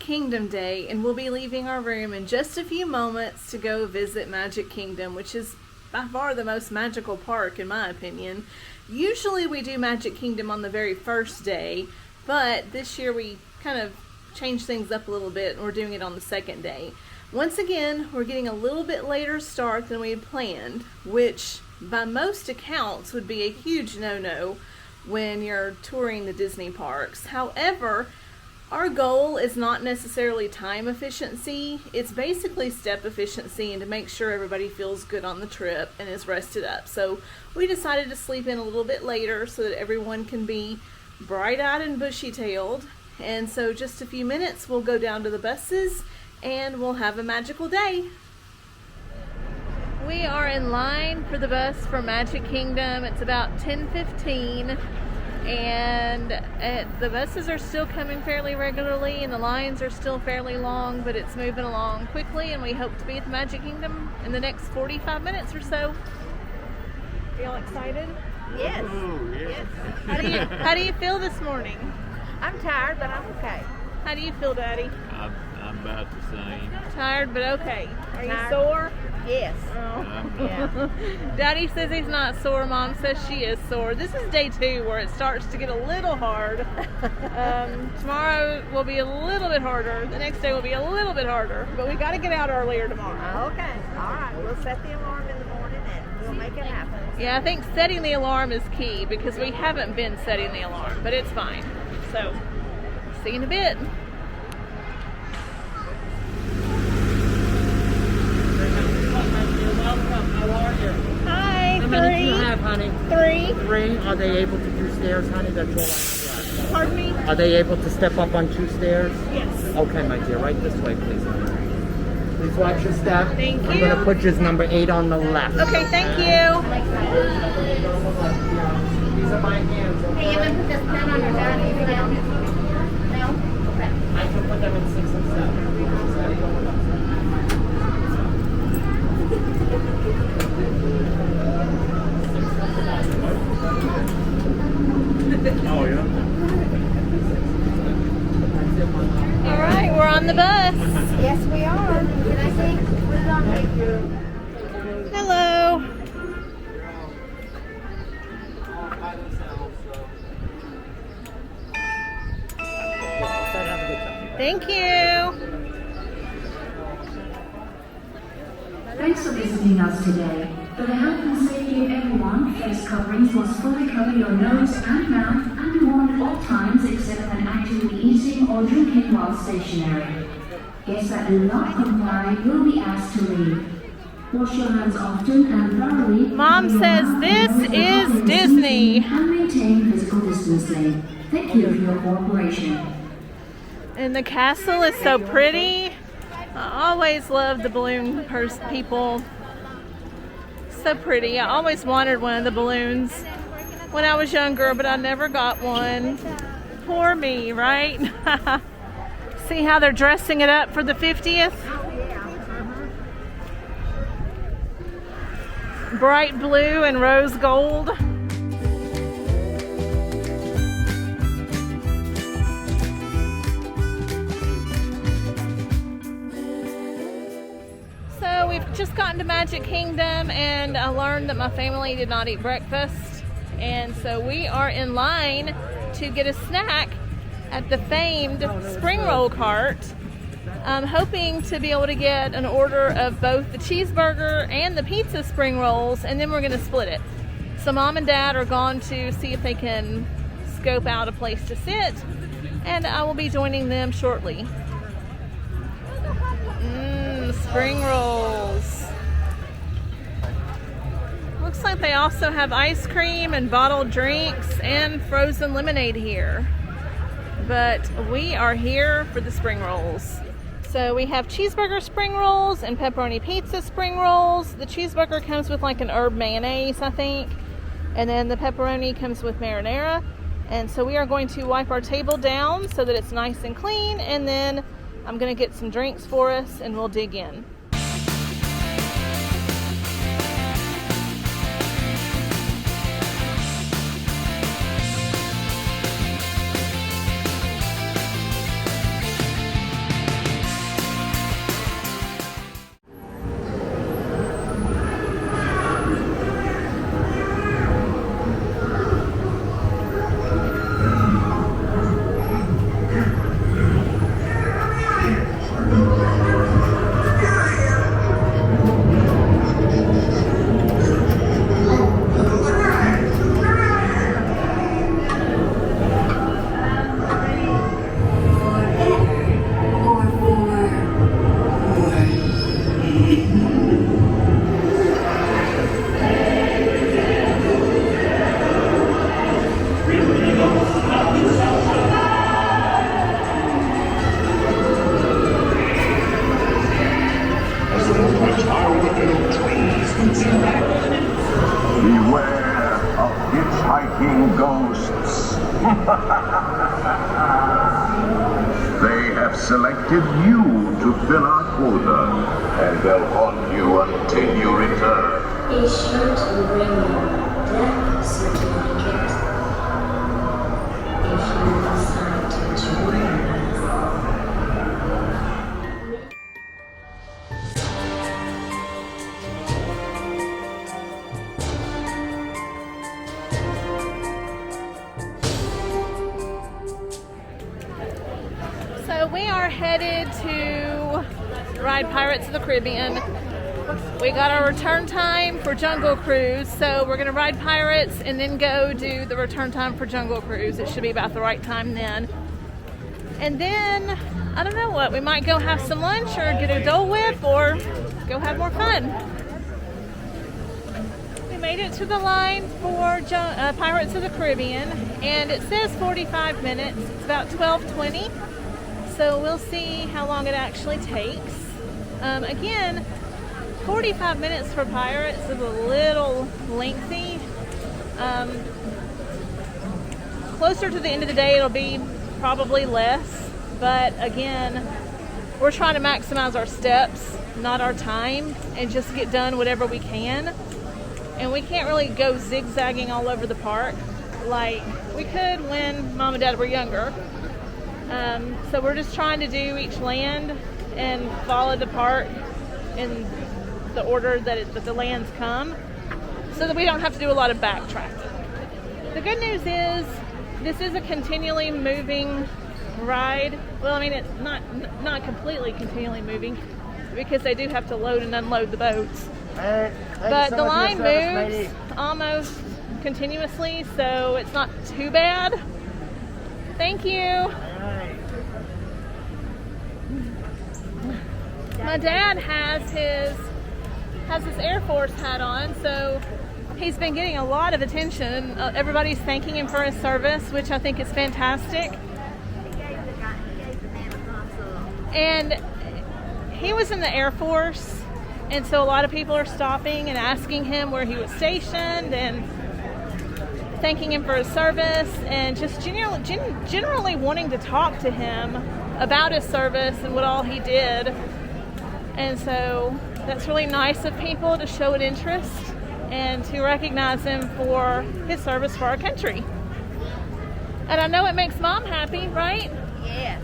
Kingdom Day, and we'll be leaving our room in just a few moments to go visit Magic Kingdom, which is by far the most magical park in my opinion. Usually we do Magic Kingdom on the very first day, but this year we kind of changed things up a little bit and we're doing it on the second day. Once again, we're getting a little bit later start than we had planned, which by most accounts would be a huge no-no when you're touring the Disney parks. However, our goal is not necessarily time efficiency. It's basically step efficiency and to make sure everybody feels good on the trip and is rested up. So we decided to sleep in a little bit later so that everyone can be bright-eyed and bushy-tailed. And so just a few minutes, we'll go down to the buses and we'll have a magical day. We are in line for the bus for Magic Kingdom. It's about 10:15. And the buses are still coming fairly regularly and the lines are still fairly long, but it's moving along quickly and we hope to be at the Magic Kingdom in the next 45 minutes or so. Are y'all excited? Yes. Ooh, Yes. How do you feel this morning? I'm tired, but I'm okay. How do you feel, Daddy? I'm about the same. Tired, but okay. Are you Tired. sore? Yes. Oh. Yeah. Daddy says he's not sore. Mom says she is sore. This is day 2 where it starts to get a little hard. Tomorrow will be a little bit harder. The next day will be a little bit harder. But we got to get out earlier tomorrow. Okay. All right. We'll set the alarm in the morning and we'll make it happen. Yeah, I think setting the alarm is key because we haven't been setting the alarm, but it's fine. So, see you in a bit. Welcome. How are you? Hi, How many do you have, honey? 3. 3. Are they able to do stairs, honey? That's all I have. Pardon me? Are they able to step up on 2 stairs? Yes. Okay, my dear. Right this way, please. Please watch your step. Thank I'm you. going to put yours number 8 on the left. Okay, thank you. These are my hands. Okay? Hey, you can put this pen on your dad. No? Okay. I can put them in 6 and 7. Oh, yeah? All right, we're on the bus. Yes, we are. Can I see? Put it on me. Hello. Thank you. Thanks for visiting us today. For the health and safety of everyone, face coverings must fully cover your nose and mouth and be worn at all times except when actively eating or drinking while stationary. Guests that do not comply will be asked to leave. Wash your hands often and thoroughly. Mom says this is Disney. And maintain physical distancing. Thank you for your cooperation. And the castle is so pretty. I always loved the balloon people. So pretty. I always wanted one of the balloons when I was younger, but I never got one. Poor me, right? See how they're dressing it up for the 50th? Bright blue and rose gold. So we've just gotten to Magic Kingdom and I learned that my family did not eat breakfast. And so we are in line to get a snack at the famed spring roll cart. I'm hoping to be able to get an order of both the cheeseburger and the pizza spring rolls, and then we're going to split it. So Mom and Dad are gone to see if they can scope out a place to sit, and I will be joining them shortly. Spring rolls. Looks like they also have ice cream and bottled drinks and frozen lemonade here. But we are here for the spring rolls. So we have cheeseburger spring rolls and pepperoni pizza spring rolls. The cheeseburger comes with like an herb mayonnaise, I think. And then the pepperoni comes with marinara. And so we are going to wipe our table down so that it's nice and clean. And then I'm going to get some drinks for us and we'll dig in. Beware of hitchhiking ghosts. They have selected you to fill our quota, and they'll haunt you until you return. Be sure to bring your death certificate if you decide to join us. So we are headed to ride Pirates of the Caribbean. We got our return time for Jungle Cruise, so we're going to ride Pirates and then go do the return time for Jungle Cruise. It should be about the right time then. And then, I don't know what, we might go have some lunch or get a Dole Whip or go have more fun. We made it to the line for Pirates of the Caribbean, and it says 45 minutes. It's about 12:20, so we'll see how long it actually takes. Again, 45 minutes for Pirates is a little lengthy. Closer to the end of the day, it'll be probably less. But again, we're trying to maximize our steps, not our time, and just get done whatever we can. And we can't really go zigzagging all over the park like we could when Mom and Dad were younger. So we're just trying to do each land and follow the park in the order that the lands come, so that we don't have to do a lot of backtracking. The good news is this is a continually moving ride. Well, I mean, it's not completely continually moving because they do have to load and unload the boats. But the line moves almost continuously, so it's not too bad. Thank you. My dad has his Air Force hat on, so he's been getting a lot of attention. Everybody's thanking him for his service, which I think is fantastic. And he was in the Air Force, and so a lot of people are stopping and asking him where he was stationed and thanking him for his service, and just generally wanting to talk to him about his service and what all he did. And so that's really nice of people to show an interest and to recognize him for his service for our country. And I know it makes Mom happy, right? Yes.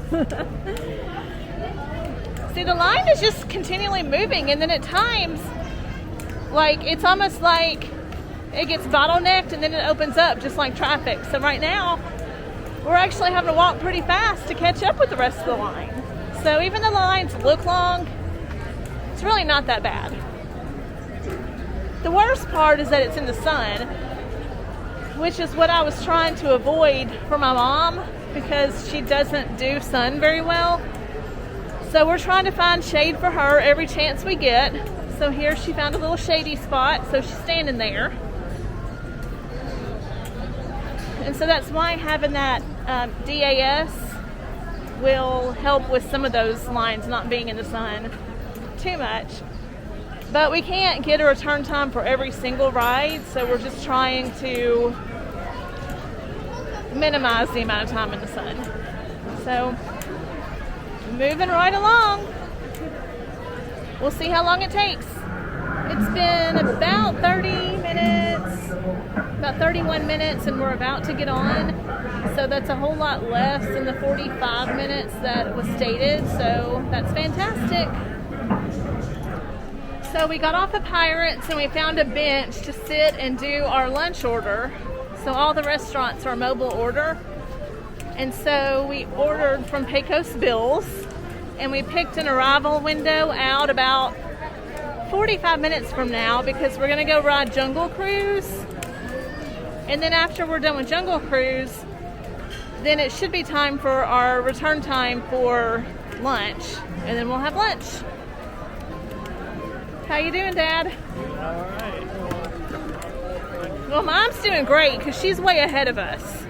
See, the line is just continually moving, and then at times, like, it's almost like it gets bottlenecked and then it opens up just like traffic. So right now, we're actually having to walk pretty fast to catch up with the rest of the line. So even though the lines look long, it's really not that bad. The worst part is that it's in the sun, which is what I was trying to avoid for my mom because she doesn't do sun very well. So we're trying to find shade for her every chance we get. So here she found a little shady spot, so she's standing there. And so that's why having that DAS will help with some of those lines not being in the sun too much. But we can't get a return time for every single ride, so we're just trying to minimize the amount of time in the sun. So, moving right along. We'll see how long it takes. It's been about 30 minutes, about 31 minutes, and we're about to get on. So that's a whole lot less than the 45 minutes that was stated, so that's fantastic. So we got off of Pirates and we found a bench to sit and do our lunch order. So all the restaurants are mobile order. And so we ordered from Pecos Bills, and we picked an arrival window out about 45 minutes from now because we're going to go ride Jungle Cruise. And then after we're done with Jungle Cruise, then it should be time for our return time for lunch. And then we'll have lunch. How you doing, Dad? All right. Well, Mom's doing great because she's way ahead of us.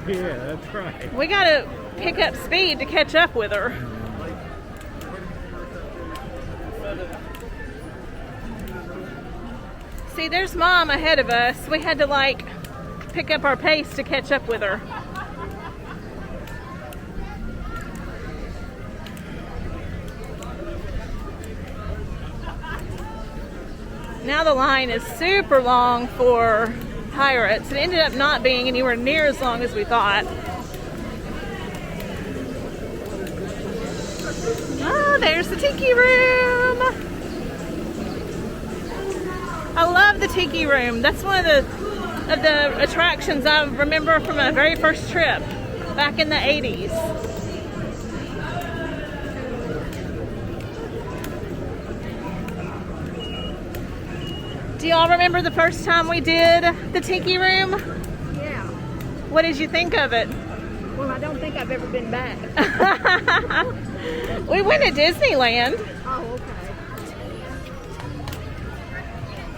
Yeah, that's right. We got to pick up speed to catch up with her. See, there's Mom ahead of us. We had to like pick up our pace to catch up with her. Now the line is super long for Pirates. It ended up not being anywhere near as long as we thought. Oh, there's the Tiki Room. I love the Tiki Room. That's one of the attractions I remember from my very first trip back in the 80s. Do y'all remember the first time we did the Tiki Room? Yeah. What did you think of it? Well, I don't think I've ever been back. We went to Disneyland. Oh, okay.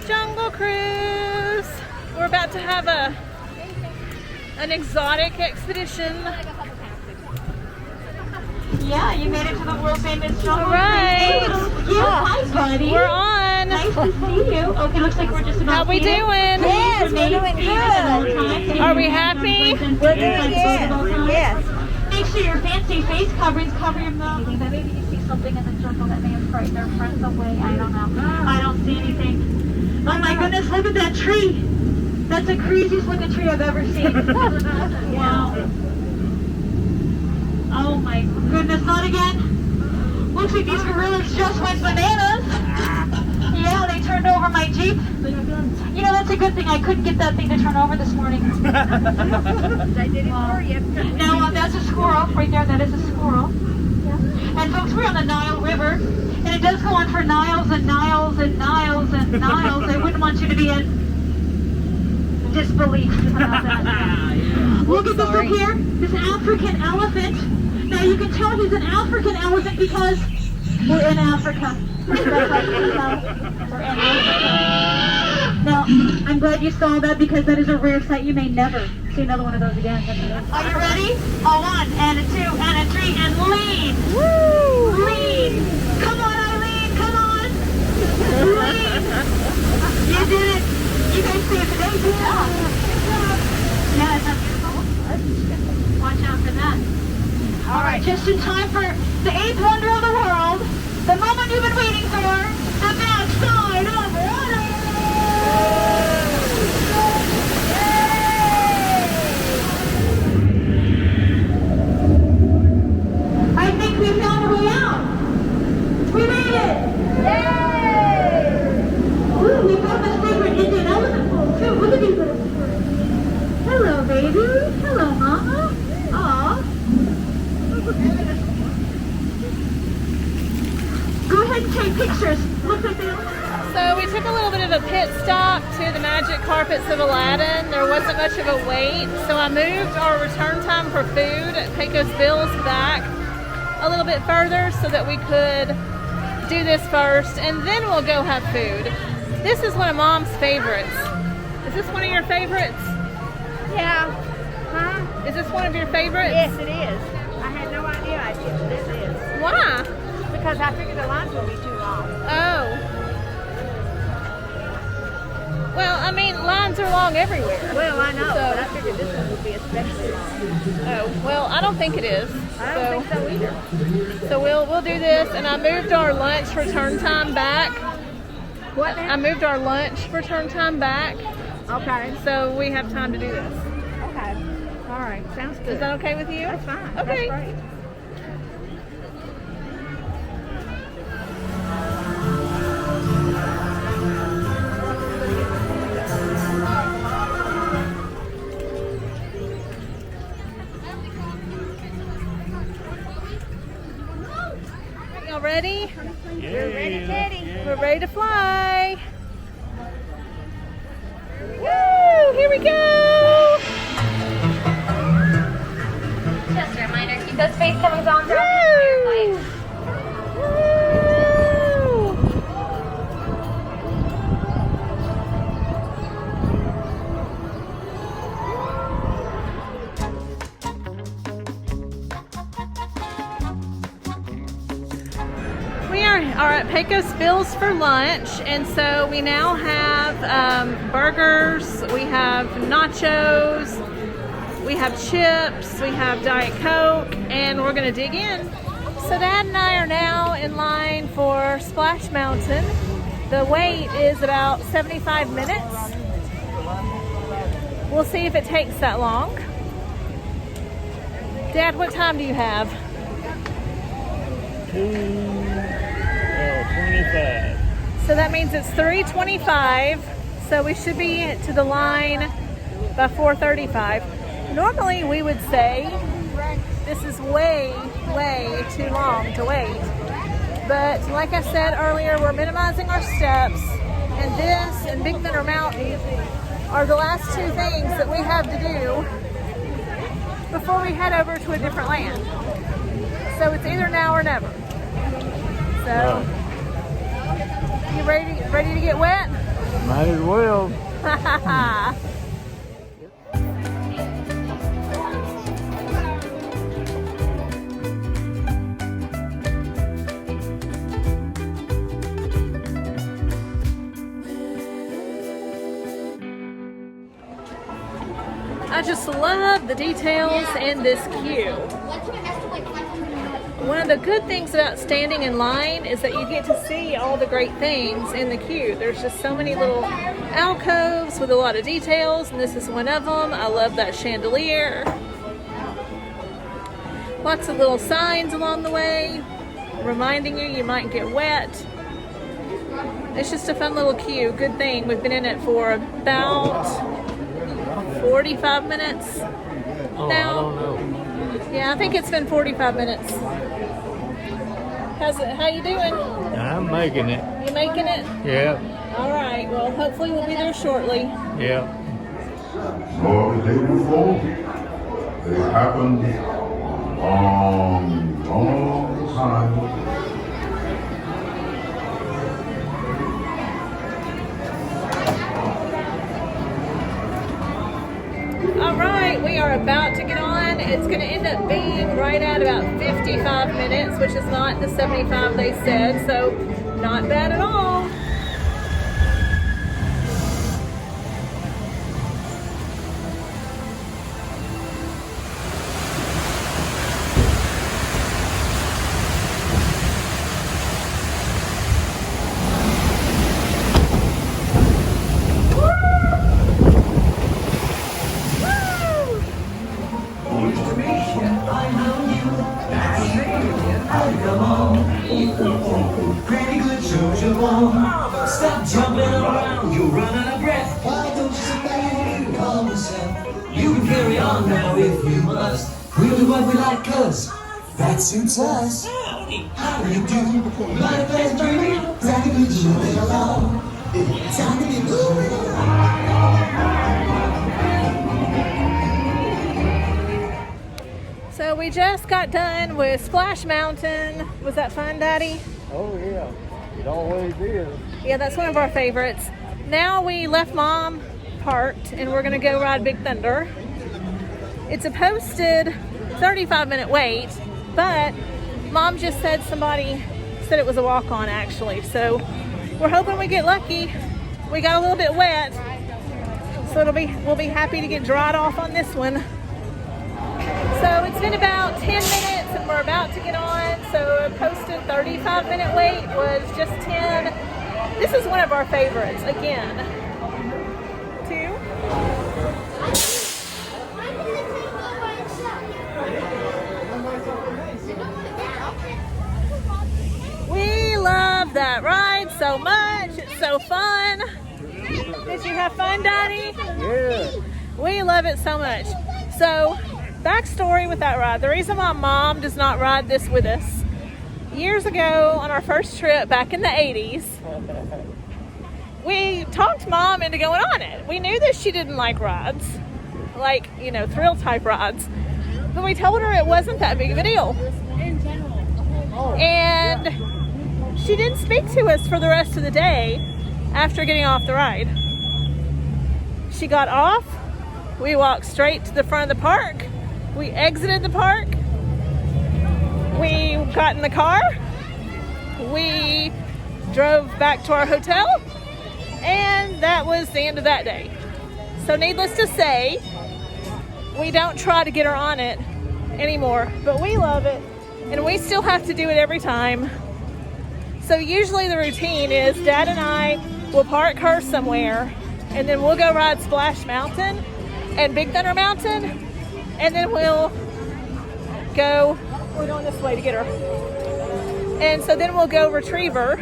Jungle Cruise. We're about to have an exotic expedition. Yeah, you made it to the world famous jungle. All right. Yeah, hi, buddy. We're on. Nice to see you. Okay, looks like we're just about How we seated. doing? Yes, we're doing good. Are we happy? We're doing good. Yes. Make sure your fancy face coverings cover your mouth. That maybe you see something in the jungle that may have frightened their friends away. I don't know. I don't see anything. Oh my goodness, look at that tree. That's the craziest looking tree I've ever seen. Wow. Oh my goodness, not again. Looks like these gorillas just went bananas. Yeah, they turned over my Jeep. You know, that's a good thing. I couldn't get that thing to turn over this morning. They did it for you. Now, that's a squirrel right there. That is a squirrel. Yeah. And folks, we're on the Nile River. And it does go on for Niles and Niles and Niles and Niles. I wouldn't want you to be in disbelief about that. Look at this up here. This African elephant. Now, you can tell he's an African elephant because we're in Africa. That's how you can tell. We're in Africa. Now, I'm glad you saw that because that is a rare sight. You may never see another one of those again. Are you ready? A 1 and a 2 and a 3 and lean. Woo! Lean. Come on, Eileen. Come on. Lean. You did it. You guys see it today. Good job. Yeah, it's not beautiful. Watch out for that. All right, just in time for the 8th wonder of the world, the moment you've been waiting for, the backside of water! I think we found a way out! We made it! Yay! Ooh, we found the sacred Indian elephant pool too. Look at these little birds. Hello, baby. Hello, Mama. Aw. Go ahead and take pictures. Look at them. So we took a little bit of a pit stop to the Magic Carpets of Aladdin. There wasn't much of a wait, so I moved our return time for food at Pecos Bills back a little bit further so that we could do this first, and then we'll go have food. This is one of Mom's favorites. Is this one of your favorites? Yeah. Huh? Is this one of your favorites? Yes, it is. I had no idea I did. This is. Why? Because I figured the lines would be too long. Oh. Well, I mean, lines are long everywhere. Well, I know, but I figured this one would be especially long. Oh, well, I don't think it is. I don't think so either. So we'll do this, and I moved our lunch return time back. What now? I moved our lunch return time back, Okay. so we have time to do this. Okay. All right. Sounds good. Is that okay with you? That's fine. Okay. That's great. Y'all ready? We're ready, Teddy. We're ready to fly. Woo! Here we go! Just a reminder, keep those face coverings on throughout the entire flight. We are at Pecos Bills for lunch, and so we now have burgers, we have nachos, we have chips, we have Diet Coke, and we're gonna dig in. So Dad and I are now in line for Splash Mountain. The wait is about 75 minutes. We'll see if it takes that long. Dad, what time do you have? 2:25. So that means it's 3:25, so we should be to the line by 4:35. Normally we would say this is way too long to wait. But like I said earlier, we're minimizing our steps, and this and Big Thunder Mountain are the last two things that we have to do before we head over to a different land. So it's either now or never. So, you ready to get wet? Might as well. I just love the details in this queue. One of the good things about standing in line is that you get to see all the great things in the queue. There's just so many little alcoves with a lot of details, and this is one of them. I love that chandelier. Lots of little signs along the way, reminding you might get wet. It's just a fun little queue. Good thing we've been in it for about 45 minutes now. I don't know. Yeah, I think it's been 45 minutes. How you doing? I'm making it. You making it? Yeah. All right. Well, hopefully we'll be there shortly. Yeah. So the day before, it happened long time. All right, we are about to get on. It's going to end up being right at about 55 minutes, which is not the 75 they said, so not bad at all. Pretty good show you want. Stop jumping around, you'll run out of breath. Why don't you sit back and calm yourself? You can carry on now if you must. We'll do what we like, cause that suits us. How do you do? My best baby, pretty good moving along. It's time to be moving along. So we just got done with Splash Mountain. Was that fun, Daddy? Oh yeah. It always is. Yeah, that's one of our favorites. Now we left Mom parked and we're gonna go ride Big Thunder. It's a posted 35-minute wait, but Mom just said somebody said it was a walk-on actually. So we're hoping we get lucky. We got a little bit wet, so we'll be happy to get dried off on this one. So it's been about 10 minutes and we're about to get on. So a posted 35-minute wait was just 10. This is one of our favorites, again. 2. We love that ride so much. It's so fun. Did you have fun, Daddy? Yeah. We love it so much. So, backstory with that ride. The reason why Mom does not ride this with us, years ago on our first trip back in the 80s, we talked Mom into going on it. We knew that she didn't like rides, like, you know, thrill type rides, but we told her it wasn't that big of a deal. And she didn't speak to us for the rest of the day after getting off the ride. She got off, we walked straight to the front of the park, we exited the park, we got in the car, we drove back to our hotel, and that was the end of that day. So needless to say, we don't try to get her on it anymore, but we love it, and we still have to do it every time. So usually the routine is Dad and I will park her somewhere, and then we'll go ride Splash Mountain and Big Thunder Mountain, and then we're going this way to get her. And so then we'll go retrieve her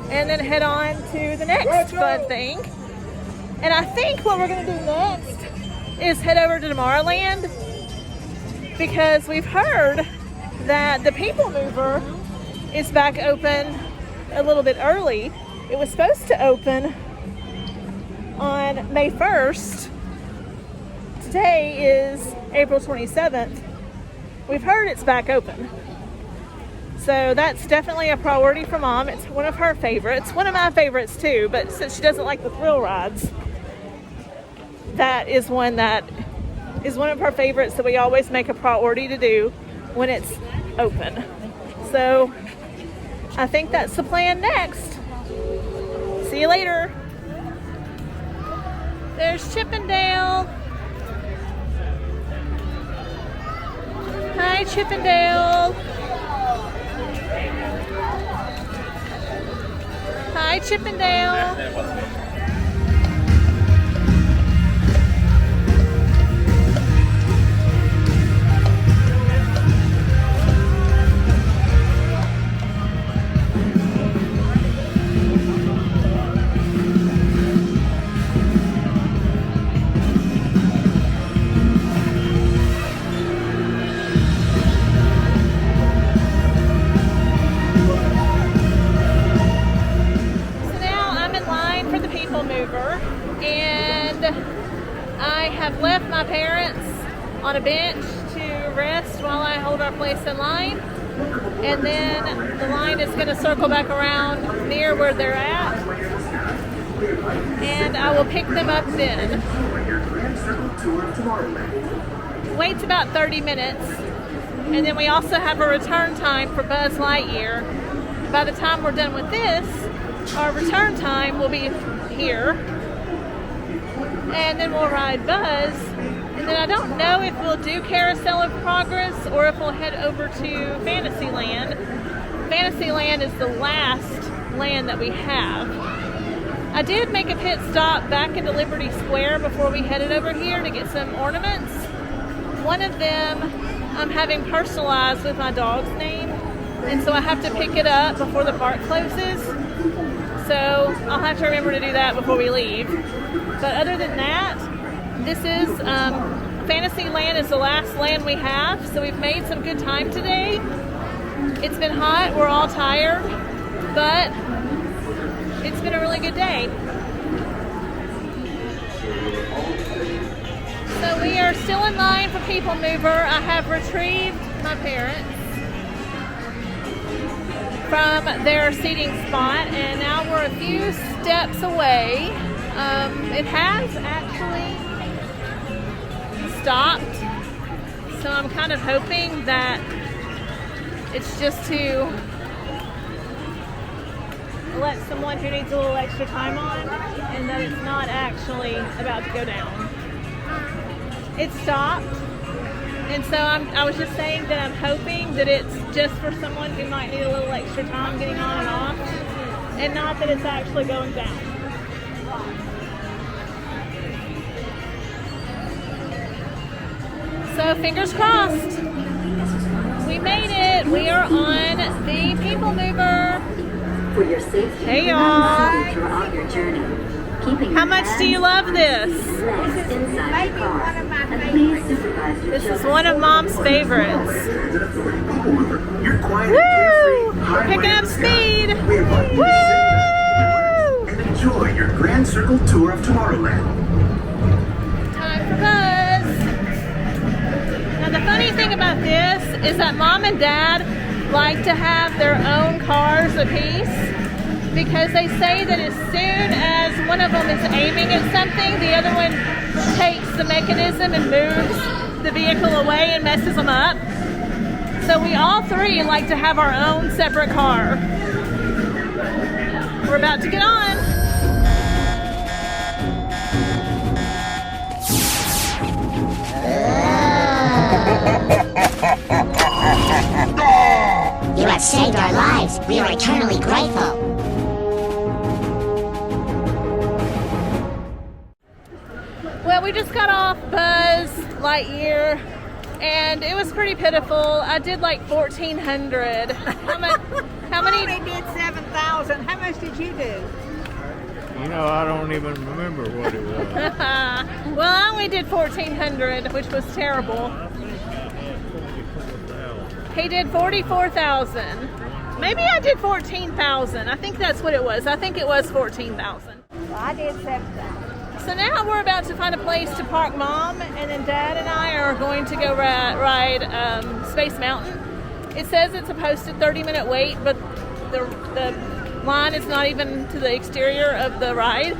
and then head on to the next fun thing. And I think what we're gonna do next is head over to Tomorrowland, because we've heard that the Peoplemover is back open a little bit early. It was supposed to open on May 1st. Today is April 27th. We've heard it's back open. So that's definitely a priority for Mom. It's one of her favorites. One of my favorites too, but since she doesn't like the thrill rides, that is one of her favorites that we always make a priority to do when it's open. So I think that's the plan next. See you later. There's Chippendale. Hi, Chippendale. Hi, Chippendale. And I have left my parents on a bench to rest while I hold our place in line, and then the line is going to circle back around near where they're at, and I will pick them up then. Waits about 30 minutes, and then we also have a return time for Buzz Lightyear. By the time we're done with this, our return time will be here, and then we'll ride Buzz, and then I don't know if we'll do Carousel of Progress or if we'll head over to Fantasyland. Fantasyland is the last land that we have. I did make a pit stop back into Liberty Square before we headed over here to get some ornaments. One of them I'm having personalized with my dog's name, and so I have to pick it up before the park closes. So I'll have to remember to do that before we leave. But other than that, this is Fantasyland is the last land we have. So we've made some good time today. It's been hot, we're all tired, but it's been a really good day. So we are still in line for Peoplemover. I have retrieved my parents from their seating spot, and now we're a few steps away. It has actually stopped, so I'm kind of hoping that it's just to let someone who needs a little extra time on, and that it's not actually about to go down. It stopped, and so I was just saying that I'm hoping that it's just for someone who might need a little extra time getting on and off, and not that it's actually going down. So fingers crossed. We made it. We are on the Peoplemover. For your safety, hey y'all. throughout your journey. How much do you love this? This is one of Mom's favorites. Woo! We're picking up speed. Woo! And enjoy your Grand Circle tour of Tomorrowland. Time for Buzz. Now the funny thing about this is that Mom and Dad like to have their own cars apiece, because they say that as soon as one of them is aiming at something, the other one takes the mechanism and moves the vehicle away and messes them up. So we all three like to have our own separate car. we're about to get on. You have saved our lives. We are eternally grateful. Well, we just got off Buzz Lightyear, and it was pretty pitiful. I did like 1,400. How many? I only did 7,000. How much did you do? You know, I don't even remember what it was. Well, I only did 1,400, which was terrible. He did 44,000. Maybe I did 14,000. I think that's what it was. I think it was 14,000. Well, I did 7,000. So now we're about to find a place to park Mom, and then Dad and I are going to go ride Space Mountain. It says it's a posted 30-minute wait, but the line is not even to the exterior of the ride.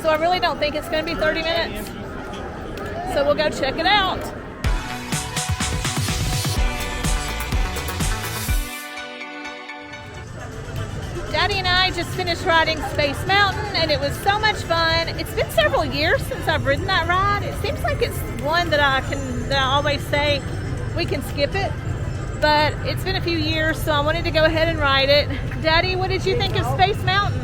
So I really don't think it's going to be 30 minutes. So we'll go check it out. Daddy and I just finished riding Space Mountain, and it was so much fun. It's been several years since I've ridden that ride. It seems like it's one that I always say we can skip it, but it's been a few years, so I wanted to go ahead and ride it. Daddy, what did you think of Space Mountain?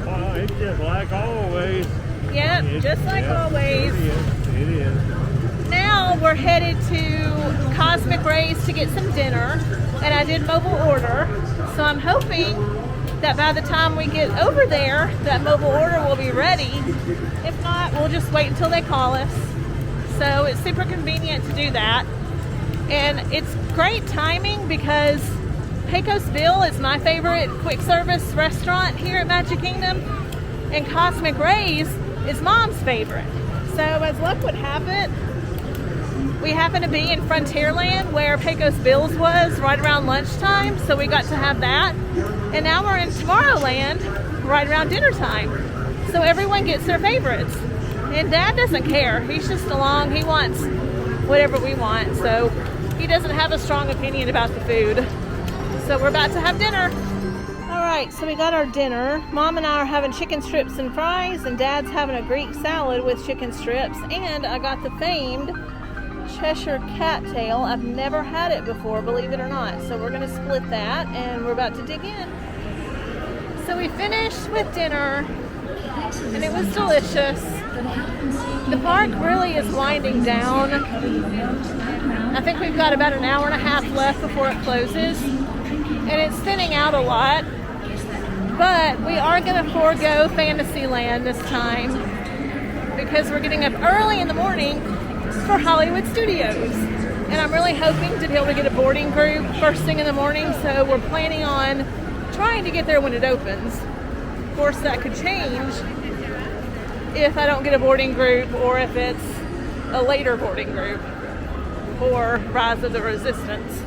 Well, it's just like always. Yep, just like always. It is. Now we're headed to Cosmic Rays to get some dinner, and I did mobile order, so I'm hoping that by the time we get over there, that mobile order will be ready. If not, we'll just wait until they call us. So it's super convenient to do that. And it's great timing because Pecos Bills is my favorite quick service restaurant here at Magic Kingdom, and Cosmic Rays is Mom's favorite. So as luck would have it, we happen to be in Frontierland where Pecos Bills was right around lunchtime, so we got to have that. And now we're in Tomorrowland right around dinner time. So everyone gets their favorites. And Dad doesn't care. He's just along. He wants whatever we want. So he doesn't have a strong opinion about the food. So we're about to have dinner. All right, so we got our dinner. Mom and I are having chicken strips and fries, and Dad's having a Greek salad with chicken strips. And I got the famed Cheshire cattail. I've never had it before, believe it or not. So we're gonna split that, and we're about to dig in. So we finished with dinner, and it was delicious. The park really is winding down. I think we've got about an hour and a half left before it closes, and it's thinning out a lot. But we are gonna forego Fantasyland this time because we're getting up early in the morning for Hollywood Studios, and I'm really hoping to be able to get a boarding group first thing in the morning, so we're planning on trying to get there when it opens. Of course, that could change if I don't get a boarding group, or if it's a later boarding group, or Rise of the Resistance.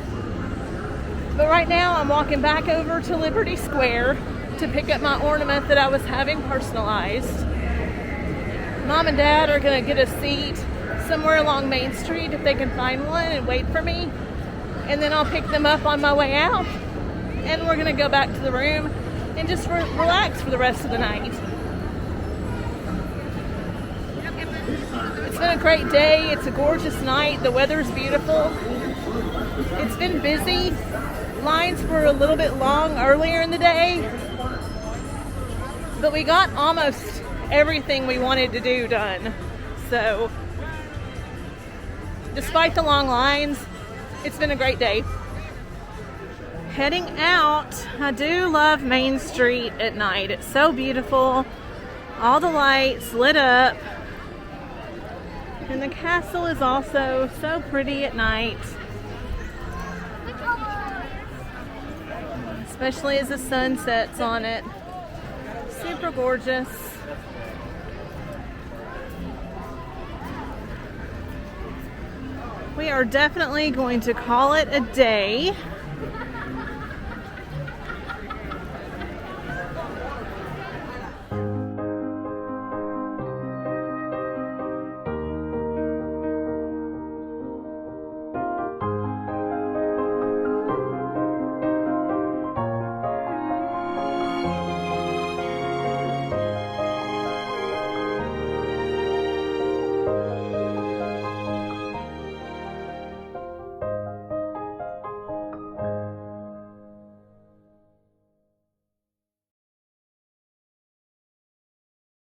But right now I'm walking back over to Liberty Square to pick up my ornament that I was having personalized. Mom and Dad are going to get a seat somewhere along Main Street if they can find one and wait for me, and then I'll pick them up on my way out, and we're gonna go back to the room and just relax for the rest of the night. It's been a great day. It's a gorgeous night. The weather's beautiful. It's been busy. Lines were a little bit long earlier in the day, but we got almost everything we wanted to do done. So despite the long lines, it's been a great day. Heading out, I do love Main Street at night. It's so beautiful. All the lights lit up. And the castle is also so pretty at night. Especially as the sun sets on it. Super gorgeous. We are definitely going to call it a day